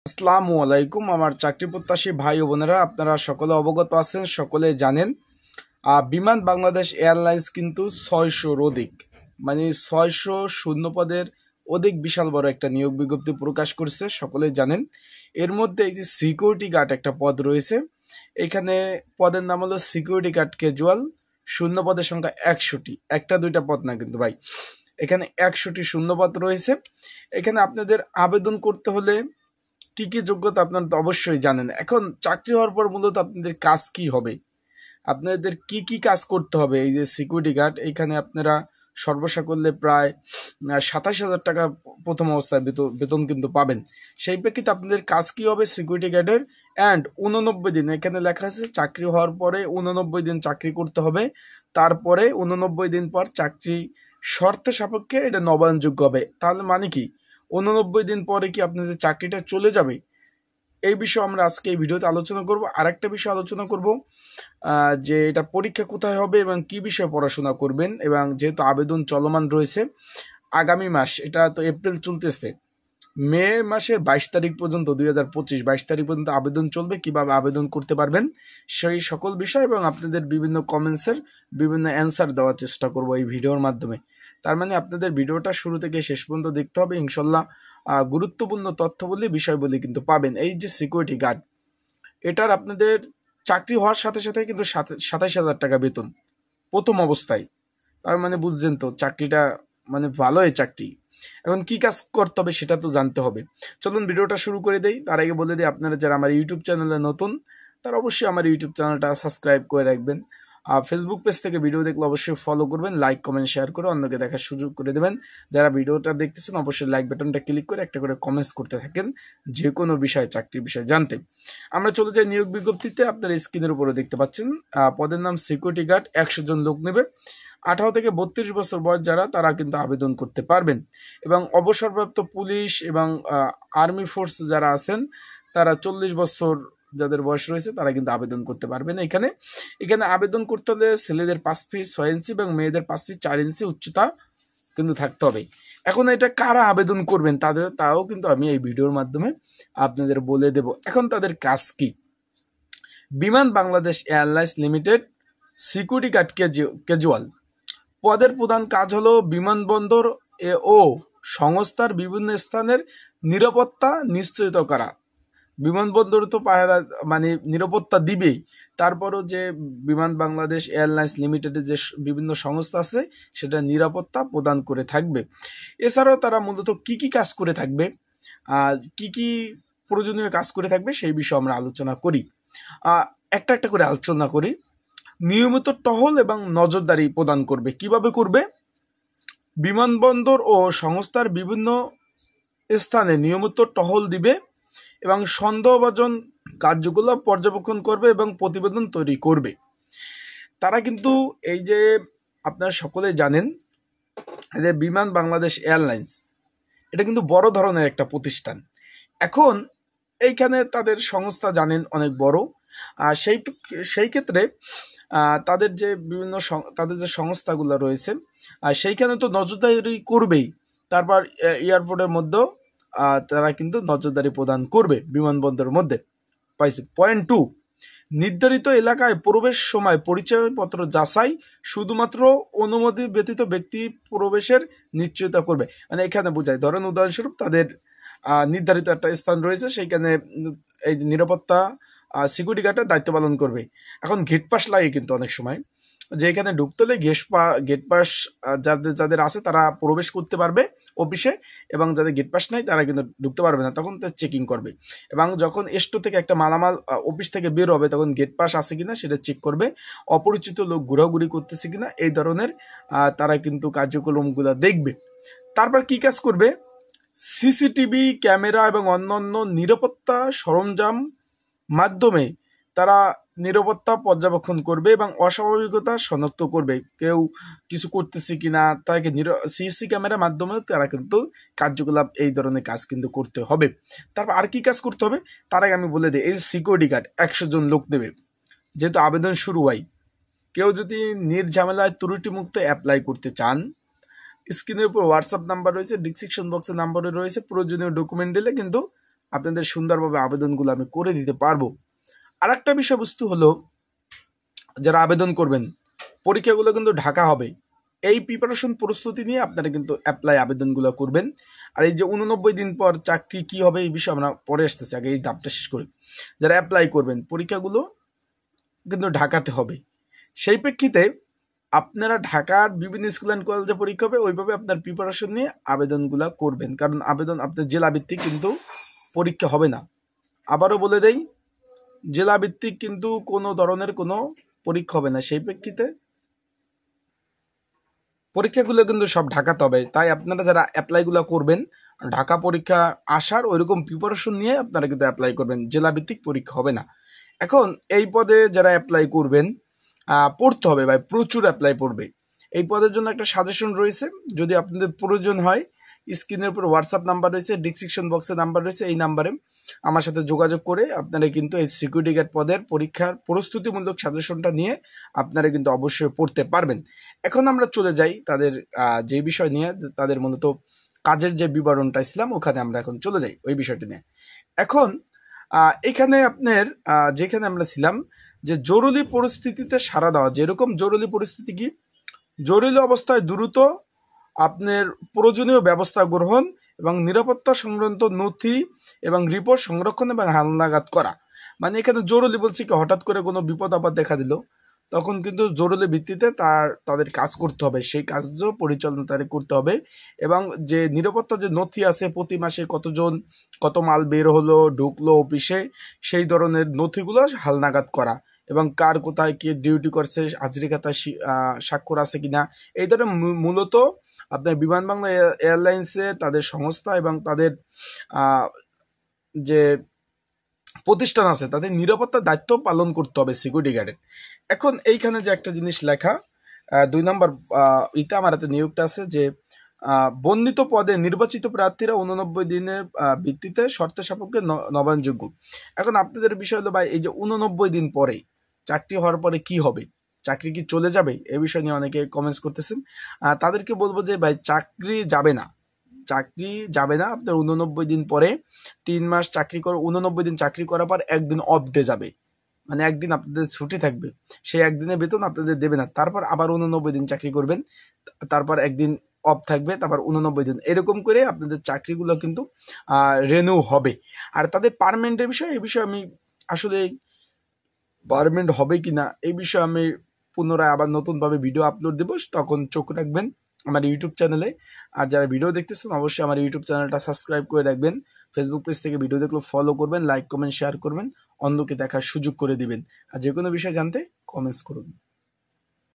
আসসালামু আলাইকুম আমার চাকরি প্রত্যাশী ভাই ও বোনেরা, আপনারা সকলে অবগত আছেন, সকলে জানেন বিমান বাংলাদেশ এয়ারলাইন্স কিন্তু 600-র অধিক, মানে 600 শূন্যপদের অধিক বিশাল বড় একটা নিয়োগ বিজ্ঞপ্তি প্রকাশ করছে, সকলে জানেন। এর মধ্যে এই যে সিকিউরিটি গার্ড একটা পদ রয়েছে, এখানে পদের নাম হলো সিকিউরিটি গার্ড ক্যাজুয়াল। শূন্য পদের সংখ্যা 100টি, একটা দুইটা পদ না কিন্তু ভাই, এখানে 100টি শূন্যপদ রয়েছে। এখানে আপনাদের আবেদন করতে হলে কি কি যোগ্যতা আপনারা তো অবশ্যই জানেন। এখন চাকরি হওয়ার পর মূলত আপনাদের কাজ কি হবে, আপনাদের কি কি কাজ করতে হবে। এই যে সিকিউরিটি গার্ড, এইখানে আপনারা সর্বসা করলে প্রায় 27,000 টাকা প্রথম অবস্থায় বেতন কিন্তু পাবেন। সেই প্রেক্ষিতে আপনাদের কাজ কি হবে সিকিউরিটি গার্ডের, অ্যান্ড 89 দিন, এখানে লেখা আছে চাকরি হওয়ার পরে 89 দিন চাকরি করতে হবে। তারপরে 89 দিন পর চাকরি শর্ত সাপেক্ষে এটা নবায়নযোগ্য হবে। তাহলে মানে কি 89 দিন পরে কি আপনাদের চাকরিটা চলে যাবে? এই বিষয়ে আমরা আজকে এই ভিডিওতে আলোচনা করব। আরেকটা বিষয় আলোচনা করব যে এটা পরীক্ষা কোথায় হবে এবং কি বিষয়ে পড়াশোনা করবেন, এবং যেহেতু আবেদন চলমান রয়েছে আগামী মাস, এটা তো এপ্রিল চলতেছে, মে মাসের 22 তারিখ পর্যন্ত 2025 22 তারিখ পর্যন্ত আবেদন চলবে। কিভাবে আবেদন করতে পারবেন সেই সকল বিষয় এবং আপনাদের বিভিন্ন কমেন্টসের বিভিন্ন অ্যান্সার দেওয়ার চেষ্টা করব এই ভিডিওর মাধ্যমে। তার মানে আপনাদের ভিডিওটা শুরু থেকে শেষ পর্যন্ত দেখতে হবে, ইনশাল্লাহ গুরুত্বপূর্ণ তথ্যবলী বিষয়বলী কিন্তু পাবেন। এই যে সিকিউরিটি গার্ড, এটার আপনাদের চাকরি হওয়ার সাথে সাথে কিন্তু 27,000 টাকা বেতন প্রথম অবস্থায়। তার মানে বুঝছেন তো চাকরিটা মানে ভালো এই চাকরি। এখন কি কাজ করতে হবে সেটা তো জানতে হবে। চলুন ভিডিওটা শুরু করে দেই। তার আগে বলে দিই, আপনারা যারা আমার ইউটিউব চ্যানেলে নতুন তারা অবশ্যই আমার ইউটিউব চ্যানেলটা সাবস্ক্রাইব করে রাখবেন। আর ফেসবুক পেজ থেকে ভিডিও দেখলে অবশ্যই ফলো করবেন, লাইক কমেন্ট শেয়ার করে অন্যকে দেখার সুযোগ করে দেবেন। যারা ভিডিওটা দেখতেছেন অবশ্যই লাইক বাটনটা ক্লিক করে একটা করে কমেন্টস করতে থাকেন যে কোনো বিষয়, চাকরির বিষয় জানতে। আমরা চলে যাই নিয়োগ বিজ্ঞপ্তিতে। আপনারা স্ক্রিনের উপরে দেখতে পাচ্ছেন পদের নাম সিকিউরিটি গার্ড, 100 জন লোক নেবে। 18 থেকে 32 বছর বয়স যারা, তারা কিন্তু আবেদন করতে পারবেন। এবং অবসরপ্রাপ্ত পুলিশ এবং আর্মি ফোর্স যারা আছেন তারা 40 বছর যাদের বয়স রয়েছে তারা কিন্তু আবেদন করতে পারবেন। এখানে আবেদন করতে হলে ছেলেদের 5 ফিট 6 ইঞ্চি এবং মেয়েদের 5 ফিট 4 ইঞ্চি উচ্চতা কিন্তু থাকতে হবে। এখন এটা কারা আবেদন করবেন তাও কিন্তু আমি এই ভিডিওর মাধ্যমে আপনাদের বলে দেব। এখন তাদের কাজ কি? Biman Bangladesh Airlines Limited security guard casual পদের প্রধান কাজ হলো বিমানবন্দর ও সংস্থার বিভিন্ন স্থানের নিরাপত্তা নিশ্চিত করা। বিমানবন্দর তো পাহারা মানে নিরাপত্তা দিবেই, তারপরও যে বিমান বাংলাদেশ এয়ারলাইন্স লিমিটেডের যে বিভিন্ন সংস্থা আছে সেটা নিরাপত্তা প্রদান করে থাকবে। এছাড়াও তারা মূলত কি কি কাজ করে থাকবে, কি কি প্রয়োজনীয় কাজ করে থাকবে সেই বিষয়ে আমরা আলোচনা করি। একটা একটা করে আলোচনা করি। নিয়মিত টহল এবং নজরদারি প্রদান করবে। কিভাবে করবে? বিমানবন্দর ও সংস্থার বিভিন্ন স্থানে নিয়মিত টহল দিবে এবং সন্দেহভাজন কার্যকলাপ পর্যবেক্ষণ করবে এবং প্রতিবেদন তৈরি করবে। তারা কিন্তু এই যে আপনারা সকলে জানেন যে বিমান বাংলাদেশ এয়ারলাইন্স এটা কিন্তু বড় ধরনের একটা প্রতিষ্ঠান। এখন এইখানে তাদের সংস্থা জানেন অনেক বড়, আর সেই ক্ষেত্রে তাদের যে তাদের যে সংস্থাগুলো রয়েছে সেইখানে তো নজরদারি করবেই। তারপর এয়ারপোর্টের মধ্যেও তারা কিন্তু নজরদারি প্রদান করবে বিমানবন্দরের মধ্যে। পাইছে। পয়েন্ট 2, নির্ধারিত এলাকায় প্রবেশ সময় পরিচয়পত্র যাচাই, শুধুমাত্র অনুমতি ব্যতীত ব্যক্তি প্রবেশের নিশ্চয়তা করবে। মানে এখানে বোঝায়, ধরেন উদাহরণস্বরূপ তাদের নির্ধারিত একটা স্থান রয়েছে, সেইখানে এই নিরাপত্তা সিকিউরিটি গার্ডের দায়িত্ব পালন করবে। এখন গেট পাস লাগে কিন্তু অনেক সময়, যে এখানে ঢুকতে হলে গেট পাস যাদের আছে তারা প্রবেশ করতে পারবে অফিসে, এবং যাদের গেট পাস নাই তারা কিন্তু ঢুকতে পারবে না, তখন চেকিং করবে। এবং যখন স্টোর থেকে একটা মালামাল অফিস থেকে বের হবে তখন গেট পাস আছে কিনা সেটা চেক করবে, অপরিচিত লোক ঘোরাঘুরি করতেছে কিনা, এই ধরনের তারা কিন্তু কার্যক্রমগুলো দেখবে। তারপর কি কাজ করবে? সিসিটিভি ক্যামেরা এবং অন্যান্য নিরাপত্তা সরঞ্জাম মাধ্যমে তারা নিরাপত্তা পর্যবেক্ষণ করবে এবং অস্বাভাবিকতা শনাক্ত করবে, কেউ কিছু করতেছে কিনা, তাকে সিসি ক্যামেরার মাধ্যমে তারা কিন্তু কার্যকলাপ এই ধরনের কাজ কিন্তু করতে হবে। তারপর আর কি কাজ করতে হবে তার আগে আমি বলে দিই, এই সিকিউরিটি গার্ড 100 জন লোক দেবে। যেহেতু আবেদন শুরু হয়, কেউ যদি নির্ঝামেলায় ত্রুটিমুক্ত অ্যাপ্লাই করতে চান, স্ক্রিনের উপর হোয়াটসঅ্যাপ নাম্বার রয়েছে, ডিসক্রিপশন বক্সে নাম্বারে রয়েছে, প্রয়োজনীয় ডকুমেন্ট দিলে কিন্তু আপনাদের সুন্দরভাবে আবেদনগুলো আমি করে দিতে পারবো। আর একটা বিষয়বস্তু হলো, যারা আবেদন করবেন পরীক্ষাগুলো কিন্তু ঢাকা হবে, এই প্রিপারেশন প্রস্তুতি নিয়ে আপনারা কিন্তু অ্যাপ্লাই আবেদনগুলো করবেন। আর এই যে 89 দিন পর চাকরি কি হবে এই বিষয়ে আমরা পরে আসতেছি, আগে এই ধাপটা শেষ করি। যারা অ্যাপ্লাই করবেন পরীক্ষাগুলো কিন্তু ঢাকাতে হবে, সেই প্রেক্ষিতে আপনারা ঢাকার বিভিন্ন স্কুল অ্যান্ড কলেজে পরীক্ষা হবে ওইভাবে আপনার প্রিপারেশন নিয়ে আবেদনগুলো করবেন, কারণ আবেদন আপনার জেলাভিত্তিক কিন্তু পরীক্ষা হবে না। আবারও বলে দেই, জেলাভিত্তিক কিন্তু কোনো ধরনের কোনো পরীক্ষা হবে না, সেই প্রেক্ষিতে পরীক্ষাগুলো কিন্তু সব ঢাকাতে হবে। তাই আপনারা যারা অ্যাপ্লাইগুলো করবেন ঢাকা পরীক্ষা আসার ওইরকম প্রিপারেশন নিয়ে আপনারা কিন্তু অ্যাপ্লাই করবেন, জেলাভিত্তিক পরীক্ষা হবে না। এখন এই পদে যারা অ্যাপ্লাই করবেন পড়তে হবে ভাই, প্রচুর অ্যাপ্লাই পড়বে। এই পদের জন্য একটা সাজেশন রয়েছে, যদি আপনাদের প্রয়োজন হয় স্ক্রিনের উপর হোয়াটসঅ্যাপ নাম্বার রয়েছে, ডিসক্রিপশন বক্সে নাম্বার রয়েছে, এই নাম্বারে আমার সাথে যোগাযোগ করে আপনারা কিন্তু এই সিকিউরিটি গার্ড পদের পরীক্ষার প্রস্তুতিমূলক সাজেশনটা নিয়ে আপনারা কিন্তু অবশ্যই পড়তে পারবেন। এখন আমরা চলে যাই তাদের যে বিষয় নিয়ে, তাদের মূলত কাজের যে বিবরণটা ছিলাম ওখানে আমরা এখন চলে যাই ওই বিষয়টি নিয়ে। এখন এখানে আপনার যেখানে আমরা ছিলাম যে জরুরি পরিস্থিতিতে সাড়া দেওয়া, যেরকম জরুরি পরিস্থিতি কি, জরুরি অবস্থায় দ্রুত আপনার প্রয়োজনীয় ব্যবস্থা গ্রহণ এবং নিরাপত্তা সংক্রান্ত নথি এবং রিপোর্ট সংরক্ষণ এবং হালনাগাদ করা। মানে এখানে জরুরি বলছি কি, হঠাৎ করে কোনো বিপদ আপদ দেখা দিল তখন কিন্তু জরুরি ভিত্তিতে তাদের কাজ করতে হবে, সেই কাজও পরিচালনা তাদের করতে হবে। এবং যে নিরাপত্তা যে নথি আছে, প্রতি মাসে কতজন কত মাল বের হলো ঢুকলো অফিসে, সেই ধরনের নথিগুলো হালনাগাদ করা এবং কার কোথায় কে ডিউটি করছে, হাজিরি খাতায় স্বাক্ষর আছে কিনা, এই ধরনের মূলত আপনার বিমান বাংলা এয়ারলাইন্সে তাদের সংস্থা এবং তাদের যে প্রতিষ্ঠান আছে তাদের নিরাপত্তার দায়িত্ব পালন করতে হবে সিকিউরিটি গার্ডের। এখন এইখানে যে একটা জিনিস লেখা 2 নম্বর ইটা আমার হাতে নিয়োগটা আছে যে বর্ণিত পদে নির্বাচিত প্রার্থীরা 89 দিনের ভিত্তিতে শর্ত সাপেক্ষে নবায়নযোগ্য। এখন আপনাদের বিষয় হলো ভাই, এই যে 89 দিন পরে চাকরি হওয়ার পরে কি হবে, চাকরি কি চলে যাবে, এই বিষয় নিয়ে অনেকে কমেন্টস করতেছেন। তাদেরকে বলবো যে ভাই চাকরি যাবে না, চাকরি যাবে না। আপনার 89 দিন পরে 3 মাস চাকরি করে 89 দিন চাকরি করার পর একদিন অফ ডে যাবে, মানে একদিন আপনাদের ছুটি থাকবে, সেই একদিনের বেতন আপনাদের দেবে না। তারপর আবার 89 দিন চাকরি করবেন, তারপর একদিন অফ থাকবে, তারপর 89 দিন, এরকম করে আপনাদের চাকরিগুলো কিন্তু রেনিউ হবে। আর তাদের পার্মানেন্টের বিষয়, এই বিষয়ে আমি আসলে পার্মানেন্ট হবে কিনা এই বিষয়ে আমি পুনরায় আবার নতুনভাবে ভিডিও আপলোড দেবো, তখন চোখ রাখবেন আমার ইউটিউব চ্যানেলে। আর যারা ভিডিও দেখতেছেন অবশ্যই আমার ইউটিউব চ্যানেলটা সাবস্ক্রাইব করে রাখবেন, ফেসবুক পেজ থেকে ভিডিও দেখলে ফলো করবেন, লাইক কমেন্ট শেয়ার করবেন, অন্যকে দেখার সুযোগ করে দিবেন। আর যে কোনো বিষয় জানতে কমেন্টস করুন।